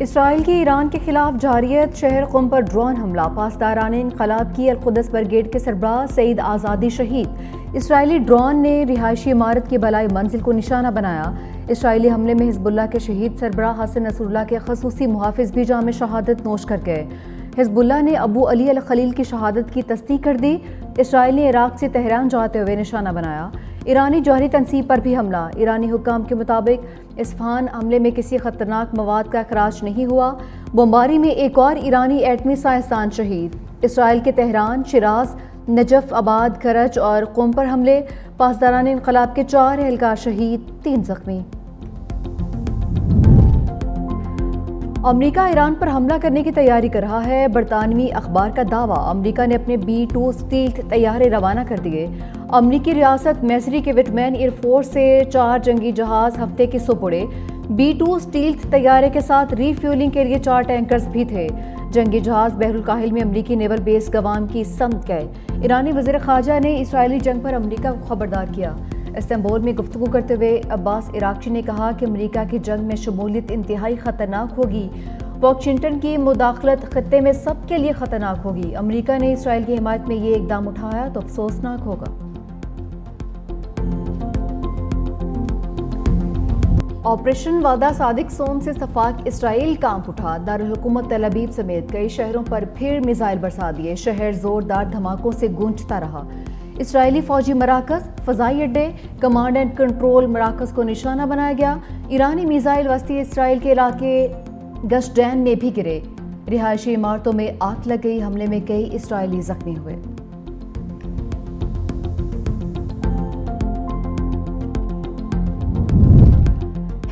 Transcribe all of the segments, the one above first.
اسرائیل کی ایران کے خلاف جارحیت، شہر قم پر ڈرون حملہ، پاسداران انقلاب کی القدس بریگیڈ کے سربراہ سعید آزادی شہید۔ اسرائیلی ڈرون نے رہائشی عمارت کی بالائی منزل کو نشانہ بنایا۔ اسرائیلی حملے میں حزب اللہ کے شہید سربراہ حسن نصر اللہ کے خصوصی محافظ بھی جام شہادت نوش کر گئے۔ حزب اللہ نے ابو علی الخلیل کی شہادت کی تصدیق کر دی۔ اسرائیل نے عراق سے تہران جاتے ہوئے نشانہ بنایا۔ ایرانی جوہری تنصیب پر بھی حملہ، ایرانی حکام کے مطابق اصفہان حملے میں کسی خطرناک مواد کا اخراج نہیں ہوا۔ بمباری میں ایک اور ایرانی ایٹمی سائنسدان شہید۔ اسرائیل کے تہران، شیراز، نجف آباد، کرج اور قم پر حملے، پاسداران انقلاب کے 4 اہلکار شہید، 3 زخمی۔ امریکہ ایران پر حملہ کرنے کی تیاری کر رہا ہے، برطانوی اخبار کا دعویٰ۔ امریکہ نے اپنے B-2 اسٹیلتھ طیارے روانہ کر دیے۔ امریکی ریاست میسوری کے وٹمین ایئر فورس سے 4 جنگی جہاز ہفتے کے سپرد۔ B-2 اسٹیلتھ طیارے کے ساتھ ری فیولنگ کے لیے 4 ٹینکرز بھی تھے۔ جنگی جہاز بحر الکاہل میں امریکی نیول بیس گوام کی سمت گئے۔ ایرانی وزیر خارجہ نے اسرائیلی جنگ پر امریکہ کو خبردار کیا۔ استنبول میں گفتگو کرتے ہوئے عباس عراقچی نے کہا کہ امریکہ کی جنگ میں شمولیت انتہائی خطرناک ہوگی۔ واشنگٹن کی مداخلت خطے میں سب کے لیے خطرناک ہوگی۔ امریکہ نے اسرائیل کی حمایت میں یہ اقدام اٹھایا تو افسوسناک ہوگا۔ آپریشن وعدہ صادق سوم سے صفاق اسرائیل کانپ اٹھا۔ دارالحکومت تل ابیب سمیت کئی شہروں پر پھر میزائل برسا دیے۔ شہر زوردار دھماکوں سے گونجتا رہا۔ اسرائیلی فوجی مراکز، فضائی اڈے، کمانڈ اینڈ کنٹرول مراکز کو نشانہ بنایا گیا۔ ایرانی میزائل وسطی اسرائیل کے علاقے گشڈین میں بھی گرے۔ رہائشی عمارتوں میں آگ لگ گئی۔ حملے میں کئی اسرائیلی زخمی ہوئے۔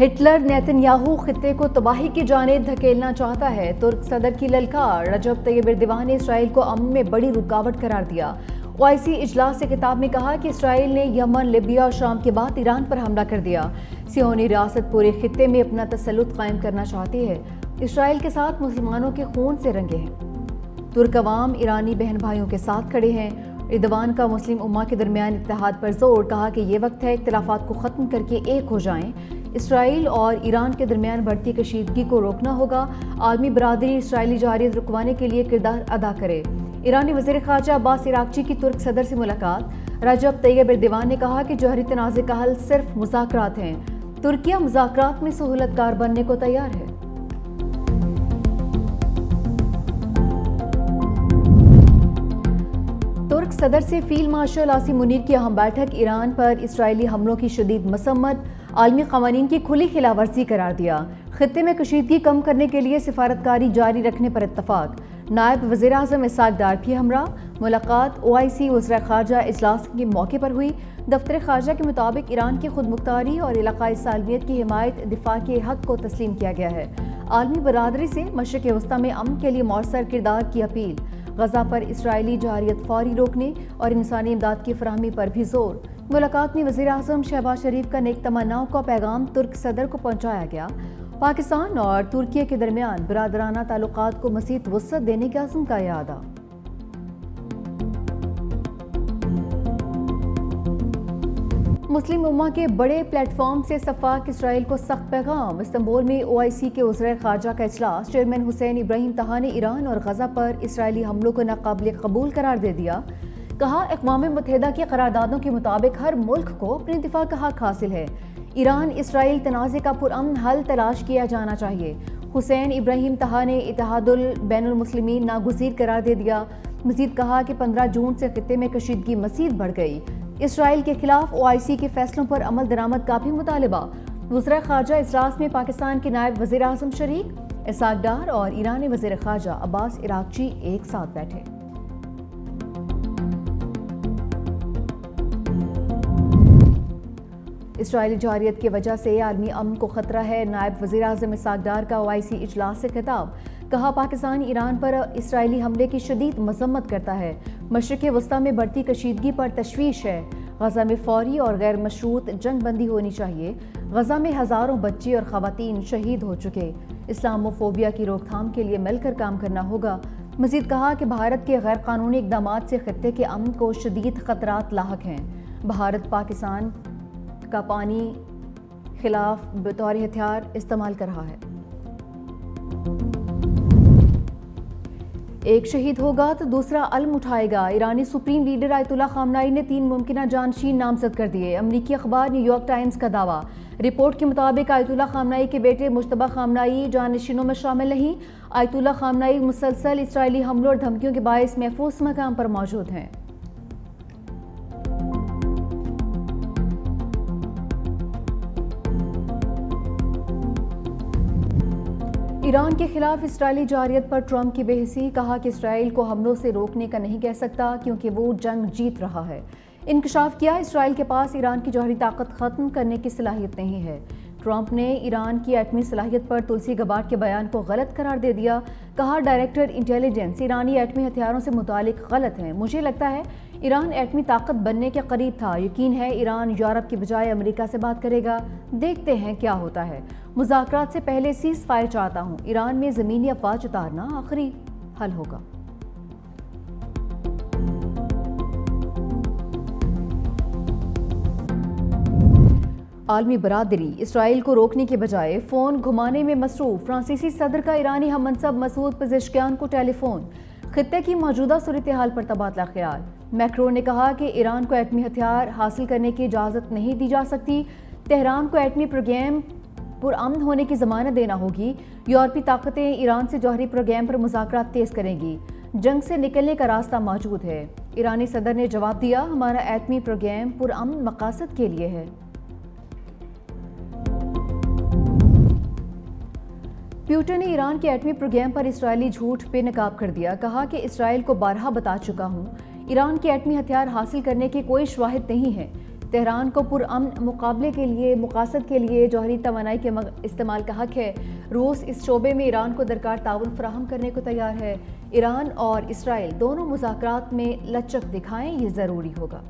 ہٹلر نیتن یاہو خطے کو تباہی کی جانب دھکیلنا چاہتا ہے، ترک صدر کی للکار۔ رجب طیب ایردوان نے اسرائیل کو امن میں بڑی رکاوٹ قرار دیا۔ OIC اجلاس سے خطاب میں کہا کہ اسرائیل نے یمن، لیبیا اور شام کے بعد ایران پر حملہ کر دیا۔ صہیونی ریاست پورے خطے میں اپنا تسلط قائم کرنا چاہتی ہے۔ اسرائیل کے ساتھ مسلمانوں کے خون سے رنگے ہیں۔ ترک عوام ایرانی بہن بھائیوں کے ساتھ کھڑے ہیں۔ ایردوان کا مسلم امہ کے درمیان اتحاد پر زور، کہا کہ یہ وقت ہے اختلافات کو ختم کر کے ایک ہو جائیں۔ اسرائیل اور ایران کے درمیان بڑھتی کشیدگی کو روکنا ہوگا۔ عالمی برادری اسرائیلی جارحیت رکوانے کے لیے کردار ادا کرے۔ ایرانی وزیر خارجہ عباس عراقچی کی ترک صدر سے ملاقات۔ رجب طیب ایردوان نے کہا کہ جوہری تنازع کا حل صرف مذاکرات ہیں۔ ترکیہ مذاکرات میں سہولت کار بننے کو تیار ہے۔ ترک صدر سے فیلڈ مارشل عاصم منیر کی اہم بیٹھک۔ ایران پر اسرائیلی حملوں کی شدید مذمت، عالمی قوانین کی کھلی خلاف ورزی قرار دیا۔ خطے میں کشیدگی کم کرنے کے لیے سفارتکاری جاری رکھنے پر اتفاق۔ نائب وزیر اعظم اسحاق ڈار بھی ہمراہ۔ ملاقات OIC وزراء خارجہ اجلاس کے موقع پر ہوئی۔ دفتر خارجہ کے مطابق ایران کی خود مختاری اور علاقائی سالمیت کی حمایت دفاع کے حق کو تسلیم کیا گیا ہے۔ عالمی برادری سے مشرق وسطیٰ میں امن کے لیے مؤثر کردار کی اپیل۔ غزہ پر اسرائیلی جارحیت فوری روکنے اور انسانی امداد کی فراہمی پر بھی زور۔ ملاقات میں وزیر اعظم شہباز شریف کا نیک تمناؤں کا پیغام ترک صدر کو پہنچایا گیا۔ پاکستان اور ترکیہ کے درمیان برادرانہ تعلقات کو مزید وسعت دینے کے عزم کا اعادہ۔ مسلم امہ کے بڑے پلیٹ فارم سے صفاق اسرائیل کو سخت پیغام۔ استنبول میں OIC کے وزراء خارجہ کا اجلاس۔ چیئرمین حسین ابراہیم طہا نے ایران اور غزہ پر اسرائیلی حملوں کو ناقابل قبول قرار دے دیا۔ کہا اقوام متحدہ کی قراردادوں کے مطابق ہر ملک کو اپنے دفاع کا حق حاصل ہے۔ ایران اسرائیل تنازع کا پرامن حل تلاش کیا جانا چاہیے۔ حسین ابراہیم طہا نے اتحاد بین المسلمین ناگزیر قرار دے دیا۔ مزید کہا کہ 15 جون سے خطے میں کشیدگی مزید بڑھ گئی۔ اسرائیل کے خلاف OIC کے فیصلوں پر عمل درآمد کا بھی مطالبہ۔ وزراء خارجہ اجلاس میں پاکستان کے نائب وزیر اعظم شریک۔ اسحاق ڈار اور ایرانی وزیر خارجہ عباس عراقچی ایک ساتھ بیٹھے۔ اسرائیلی جارحیت کی وجہ سے عالمی امن کو خطرہ ہے۔ نائب وزیر اعظم اسحاق ڈار کا OIC اجلاس سے خطاب۔ کہا پاکستان ایران پر اسرائیلی حملے کی شدید مذمت کرتا ہے۔ مشرق وسطیٰ میں بڑھتی کشیدگی پر تشویش ہے۔ غزہ میں فوری اور غیر مشروط جنگ بندی ہونی چاہیے۔ غزہ میں ہزاروں بچے اور خواتین شہید ہو چکے۔ اسلامو فوبیا کی روک تھام کے لیے مل کر کام کرنا ہوگا۔ مزید کہا کہ بھارت کے غیر قانونی اقدامات سے خطے کے امن کو شدید خطرات لاحق ہیں۔ بھارت پاکستان کا پانی خلاف بطور ہتھیار استعمال کر رہا ہے۔ ایک شہید ہوگا تو دوسرا علم اٹھائے گا۔ ایرانی سپریم لیڈر آیت اللہ خامنائی نے 3 ممکنہ جانشین نامزد کر دیے۔ امریکی اخبار نیو یارک ٹائمز کا دعویٰ۔ رپورٹ کے مطابق آیت اللہ خامنائی کے بیٹے مجتبیٰ خامنائی جانشینوں میں شامل نہیں۔ آیت اللہ خامنائی مسلسل اسرائیلی حملوں اور دھمکیوں کے باعث محفوظ مقام پر موجود ہیں۔ ایران کے خلاف اسرائیلی جارحیت پر ٹرمپ کی بحثی، کہا کہ اسرائیل کو حملوں سے روکنے کا نہیں کہہ سکتا کیونکہ وہ جنگ جیت رہا ہے۔ انکشاف کیا اسرائیل کے پاس ایران کی جوہری طاقت ختم کرنے کی صلاحیت نہیں ہے۔ ٹرمپ نے ایران کی ایٹمی صلاحیت پر تلسی گبارڈ کے بیان کو غلط قرار دے دیا، کہا ڈائریکٹر انٹیلیجنس ایرانی ایٹمی ہتھیاروں سے متعلق غلط ہیں۔ مجھے لگتا ہے ایران ایٹمی طاقت بننے کے قریب تھا۔ یقین ہے ایران یورپ کی بجائے امریکہ سے بات کرے گا۔ دیکھتے ہیں کیا ہوتا ہے۔ مذاکرات سے پہلے سیز فائر چاہتا ہوں۔ ایران میں زمینی افواج اتارنا آخری حل ہوگا۔ عالمی برادری اسرائیل کو روکنے کے بجائے فون گھمانے میں مصروف۔ فرانسیسی صدر کا ایرانی ہم منصب مسعود پزشکیان کو ٹیلی فون۔ خطے کی موجودہ صورتحال پر تبادلہ خیال۔ میکرون نے کہا کہ ایران کو ایٹمی ہتھیار حاصل کرنے کی اجازت نہیں دی جا سکتی۔ تہران کو ایٹمی پروگرام پرامن ہونے کی ضمانت دینا ہوگی۔ یورپی طاقتیں ایران سے جوہری پروگرام پر مذاکرات تیز کریں گی۔ جنگ سے نکلنے کا راستہ موجود ہے۔ ایرانی صدر نے جواب دیا، ہمارا ایٹمی پروگرام پرامن مقاصد کے لیے ہے۔ پیوٹن نے ایران کے ایٹمی پروگرام پر اسرائیلی جھوٹ بے نقاب کر دیا، کہا کہ اسرائیل کو بارہا بتا چکا ہوں ایران کے ایٹمی ہتھیار حاصل کرنے کے کوئی شواہد نہیں ہے۔ تہران کو پرامن مقابلے کے لیے مقاصد کے لیے جوہری توانائی کے استعمال کا حق ہے۔ روس اس شعبے میں ایران کو درکار تعاون فراہم کرنے کو تیار ہے۔ ایران اور اسرائیل دونوں مذاکرات میں لچک دکھائیں، یہ ضروری ہوگا۔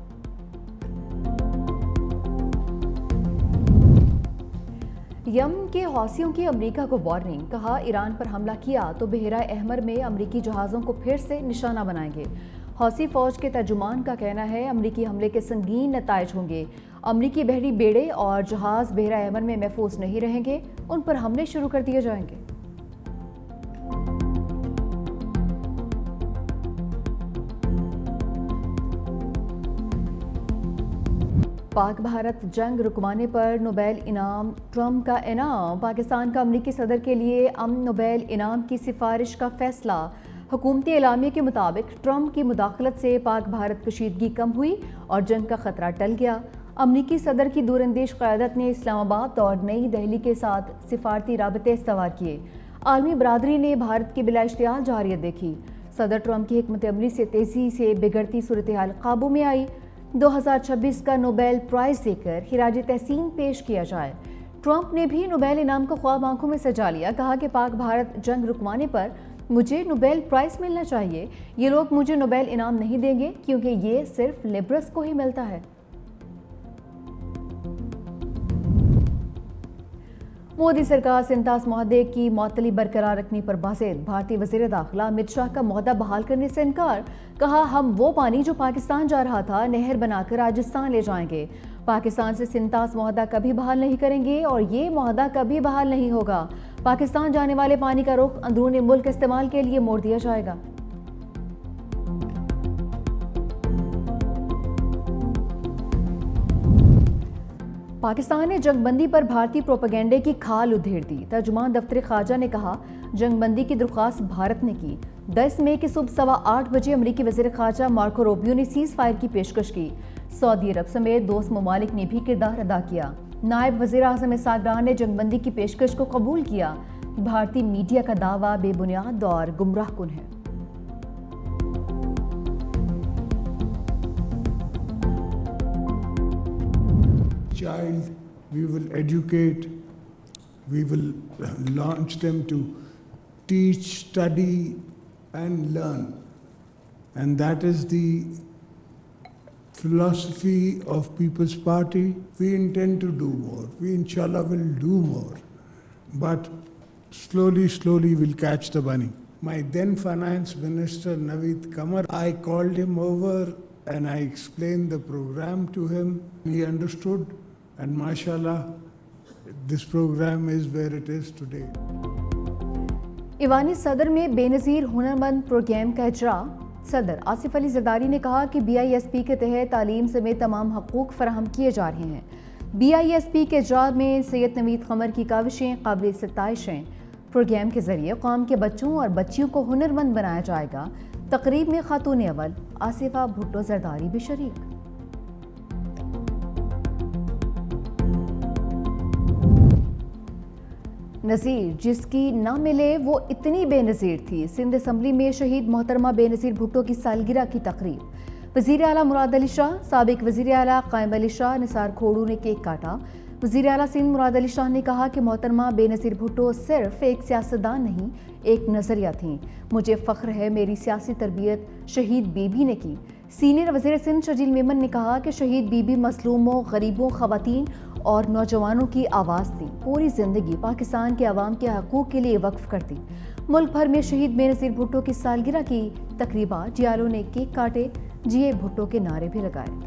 یمن کے حوثیوں کی امریکہ کو وارننگ، کہا ایران پر حملہ کیا تو بحیرہ احمر میں امریکی جہازوں کو پھر سے نشانہ بنائیں گے۔ حوثی فوج کے ترجمان کا کہنا ہے امریکی حملے کے سنگین نتائج ہوں گے۔ امریکی بحری بیڑے اور جہاز بحیرہ احمر میں محفوظ نہیں رہیں گے، ان پر حملے شروع کر دیے جائیں گے۔ پاک بھارت جنگ رکوانے پر نوبیل انعام، ٹرمپ کا انعام۔ پاکستان کا امریکی صدر کے لیے امن نوبیل انعام کی سفارش کا فیصلہ۔ حکومتی اعلامیے کے مطابق ٹرمپ کی مداخلت سے پاک بھارت کشیدگی کم ہوئی اور جنگ کا خطرہ ٹل گیا۔ امریکی صدر کی دور اندیش قیادت نے اسلام آباد اور نئی دہلی کے ساتھ سفارتی رابطے استوار کیے۔ عالمی برادری نے بھارت کی بلا اشتعال جارحیت دیکھی۔ صدر ٹرمپ کی حکمت عملی سے تیزی سے بگڑتی صورتحال قابو میں آئی۔ 2026 کا نوبیل پرائز دے کر خراج تحسین پیش کیا جائے۔ ٹرمپ نے بھی نوبیل انعام کو خواب آنکھوں میں سجا لیا، کہا کہ پاک بھارت جنگ رکوانے پر مجھے نوبیل پرائز ملنا چاہیے۔ یہ لوگ مجھے نوبیل انعام نہیں دیں گے کیونکہ یہ صرف لبرلز کو ہی ملتا ہے۔ مودی سرکار سنتاس معاہدے کی معطلی برقرار رکھنے پر بازید۔ بھارتی وزیر داخلہ امت شاہ کا معاہدہ بحال کرنے سے انکار، کہا ہم وہ پانی جو پاکستان جا رہا تھا نہر بنا کر راجستھان لے جائیں گے۔ پاکستان سے سنتاس معاہدہ کبھی بحال نہیں کریں گے اور یہ معاہدہ کبھی بحال نہیں ہوگا۔ پاکستان جانے والے پانی کا رخ اندرون ملک استعمال کے لیے موڑ دیا جائے گا۔ پاکستان نے جنگ بندی پر بھارتی پروپیگنڈے کی کھال ادھیڑ دی۔ ترجمان دفتر خارجہ نے کہا جنگ بندی کی درخواست بھارت نے کی۔ 10 مئی کی صبح 8:15 بجے امریکی وزیر خارجہ مارکو روبیو نے سیز فائر کی پیشکش کی۔ سعودی عرب سمیت دوست ممالک نے بھی کردار ادا کیا۔ نائب وزیر اعظم اسحاق ڈار نے جنگ بندی کی پیشکش کو قبول کیا۔ بھارتی میڈیا کا دعویٰ بے بنیاد اور گمراہ کن ہے۔ Child, we will educate, we will launch them to teach, study and learn. And that is the philosophy of People's Party. We intend to do more. We inshallah will do more. But slowly we'll catch the bunny. My then Finance Minister Naveed Qamar, I called him over and I explained the program to him. He understood. And mashallah, this program is where it is today. ایوانی صدر میں بے نظیر ہنرمند programme کا اجرا۔ صدر آصف علی زرداری نے کہا کہ BISP کے تحت تعلیم سمیت تمام حقوق فراہم کیے جا رہے ہیں۔ BISP کے اجرا میں سید نوید قمر کی کاوشیں قابل ستائش ہیں۔ پروگرام کے ذریعے قوم کے بچوں اور بچیوں کو ہنرمند بنایا جائے گا۔ تقریب میں خاتون اول آصفہ بھٹو زرداری بھی شریک۔ نظیر جس کی نہ ملے وہ اتنی بے نظیر تھی۔ سندھ اسمبلی میں شہید محترمہ بے نظیر بھٹو کی سالگرہ کی تقریب۔ وزیر اعلیٰ مراد علی شاہ، سابق وزیر اعلیٰ قائم علی شاہ، نثار کھوڑو نے کیک کاٹا۔ وزیر اعلیٰ سندھ مراد علی شاہ نے کہا کہ محترمہ بے نظیر بھٹو صرف ایک سیاستدان نہیں، ایک نظریہ تھیں۔ مجھے فخر ہے میری سیاسی تربیت شہید بی بی نے کی۔ سینئر وزیر سندھ شرجیل میمن نے کہا کہ شہید بی بی مظلوموں، غریبوں، خواتین اور نوجوانوں کی آواز تھی۔ پوری زندگی پاکستان کے عوام کے حقوق کے لیے وقف کر دی۔ ملک بھر میں شہید بے نظیر بھٹو کی سالگرہ کی تقریبات، جیالوں نے کیک کاٹے، جیے بھٹو کے نعرے بھی لگائے۔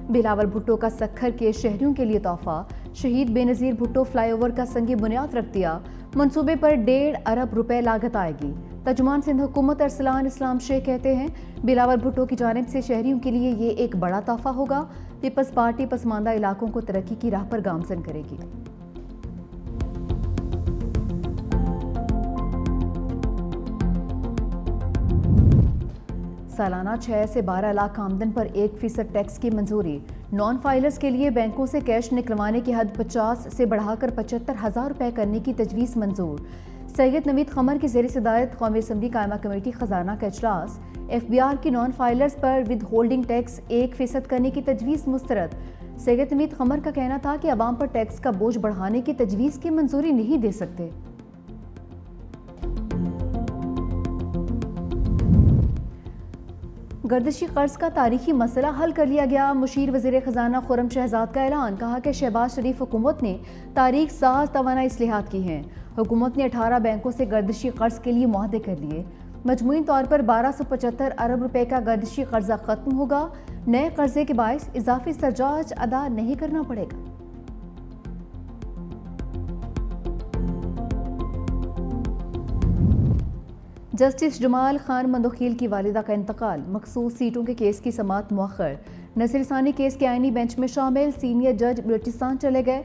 بلاول بھٹو کا سکھر کے شہریوں کے لیے تحفہ۔ شہید بے نظیر بھٹو فلائی اوور کا سنگ بنیاد رکھ دیا۔ منصوبے پر 1.5 ارب روپے لاگت آئے گی۔ ترجمان سندھ حکومت ارسلان اسلام شیخ کہتے ہیں بلاول بھٹو کی جانب سے شہریوں کے لیے یہ ایک بڑا تحفہ ہوگا۔ پیپلز پارٹی پسماندہ علاقوں کو ترقی کی راہ پر گامزن کرے گی۔ سالانہ 6 سے 12 لاکھ آمدن پر 1% ٹیکس کی منظوری۔ نان فائلرز کے لیے بینکوں سے کیش نکلوانے کی حد 50 سے بڑھا کر 75,000 روپے کرنے کی تجویز منظور۔ سید نوید قمر کی زیر صدارت قومی اسمبلی قائمہ کمیٹی خزانہ کا اجلاس۔ FBR کی نان فائلرز پر ود ہولڈنگ ٹیکس 1% کرنے کی تجویز مسترد۔ سید نوید قمر کا کہنا تھا کہ عوام پر ٹیکس کا بوجھ بڑھانے کی تجویز کی منظوری نہیں دے سکتے۔ گردشی قرض کا تاریخی مسئلہ حل کر لیا گیا۔ مشیر وزیر خزانہ خرم شہزاد کا اعلان۔ کہا کہ شہباز شریف حکومت نے تاریخ ساز توانائی اصلاحات کی ہیں۔ حکومت نے 18 بینکوں سے گردشی قرض کے لیے معاہدے کر لیے۔ مجموعی طور پر 1275 ارب روپے کا گردشی قرضہ ختم ہوگا۔ نئے قرضے کے باعث اضافی سرچارج ادا نہیں کرنا پڑے گا۔ جسٹس جمال خان مندوخیل کی والدہ کا انتقال۔ مخصوص سیٹوں کے کیس کی سماعت مؤخر۔ نظر ثانی کیس کے آئینی بینچ میں شامل۔ سینئر جج بلوچستان چلے گئے۔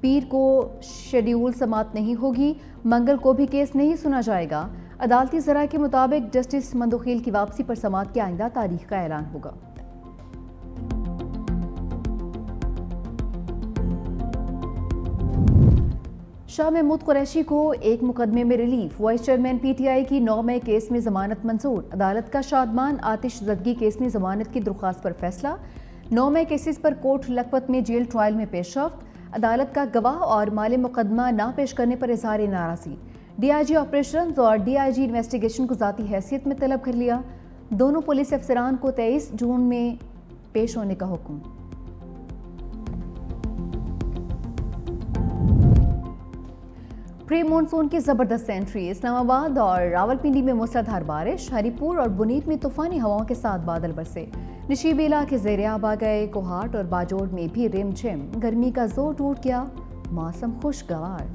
پیر کو شیڈیول سماعت نہیں ہوگی۔ منگل کو بھی کیس نہیں سنا جائے گا۔ عدالتی ذرائع کے مطابق جسٹس مندوخیل کی واپسی پر سماعت کی آئندہ تاریخ کا اعلان ہوگا۔ شاہ محمود قریشی کو ایک مقدمے میں ریلیف۔ وائس چیئرمین PTI کی 9 مئی کیس میں ضمانت منظور۔ عدالت کا شادمان آتش زدگی کیس میں ضمانت کی درخواست پر فیصلہ۔ 9 مئی کیسز پر کوٹ لکھپت میں جیل ٹرائل میں پیش رفت۔ عدالت کا گواہ اور مال مقدمہ نہ پیش کرنے پر اظہار ناراضی۔ DIG آپریشنز اور DIG انویسٹیگیشن کو ذاتی حیثیت میں طلب کر لیا۔ دونوں پولیس افسران کو 23 جون میں پیش ہونے کا حکم۔ پری مونسون کی زبردست انٹری۔ اسلام آباد اور راولپنڈی میں موسلادھار بارش۔ ہری پور اور بنیت میں طوفانی ہواؤں کے ساتھ بادل برسے۔ نشیبی علاقے زیر آب آ گئے۔ کوہاٹ اور باجوڑ میں بھی رم جھم۔ گرمی کا زور ٹوٹ گیا۔ موسم خوشگوار۔